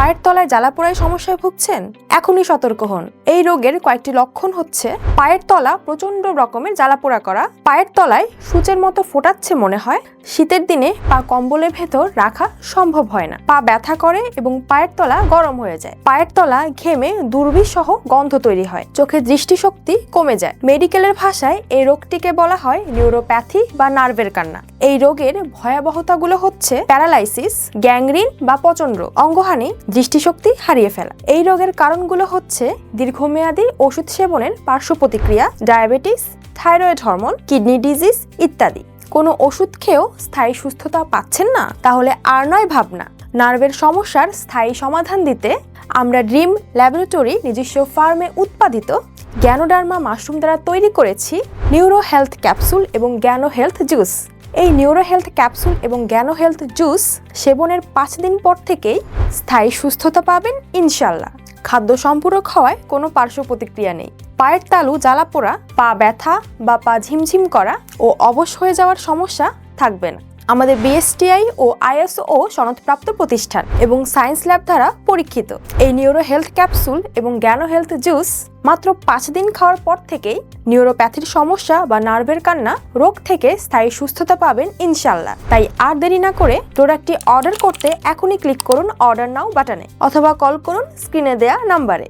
পায়ের তলায় জ্বালাপোড়ায় সমস্যায় ভুগছেন? এখনই সতর্ক হন। এই রোগের কয়েকটি লক্ষণ হচ্ছে পায়ের তলা প্রচন্ড রকমের জ্বালাপোড়া করা, পায়ের তলায় সূচের মতো ফোটাচ্ছে মনে হয়, শীতের দিনে পা কম্বলের ভেতর রাখা সম্ভব হয় না, পা ব্যথা করে এবং পায়ের তলা গরম হয়ে যায়, পায়ের তলা ঘেমে দুর্বিষহ গন্ধ তৈরি হয়, চোখের দৃষ্টিশক্তি কমে যায়। মেডিকেলের ভাষায় এই রোগটিকে বলা হয় নিউরোপ্যাথি বা নার্ভের কান্না। এই রোগের ভয়াবহতাগুলো হচ্ছে প্যারালাইসিস, গ্যাংগ্রিন বা পচন রোগ, অঙ্গহানি, দৃষ্টিশক্তি হারিয়ে ফেলা। এই রোগের কারণগুলো হচ্ছে দীর্ঘমেয়াদী ওষুধ সেবনের পার্শ্ব প্রতিক্রিয়া, diabetes, thyroid hormone, kidney disease ইত্যাদি। কোনো ওষুধ খেয়েও স্থায়ী সুস্থতা পাচ্ছেন না? তাহলে আর নয় ভাবনা। নার্ভের সমস্যার স্থায়ী সমাধান দিতে আমরা ড্রিম ল্যাবরেটরি নিজস্ব ফার্মে উৎপাদিত গ্যানোডার্মা মাশরুম দ্বারা তৈরি করেছি নিউরো হেলথ ক্যাপসুল এবং গ্যানো হেলথ জুস। এই নিউরো হেলথ ক্যাপসুল এবং গ্যানো হেলথ জুস সেবনের 5 দিন পর থেকেই স্থায়ী সুস্থতা পাবেন ইনশাল্লাহ। খাদ্য সম্পূরক হওয়ায় কোনো পার্শ্ব প্রতিক্রিয়া নেই। পায়ের তালু জ্বালাপোড়া, পা ব্যথা বা পা ঝিমঝিম করা ও অবশ হয়ে যাওয়ার সমস্যা থাকবে না। আমাদের বিএসটিআই ও আইএসও সনদপ্রাপ্ত প্রতিষ্ঠান এবং সায়েন্স ল্যাব দ্বারা পরীক্ষিত এই নিউরো হেলথ ক্যাপসুল এবং গ্যানো হেলথ জুস মাত্র 5 দিন খাওয়ার পর থেকেই নিউরোপ্যাথির সমস্যা বা নার্ভের কান্না রোগ থেকে স্থায়ী সুস্থতা পাবেন ইনশাল্লাহ। তাই আর দেরি না করে প্রোডাক্টটি অর্ডার করতে এখনই ক্লিক করুন অর্ডার নাও বাটনে অথবা কল করুন স্ক্রিনে দেয়া নাম্বারে।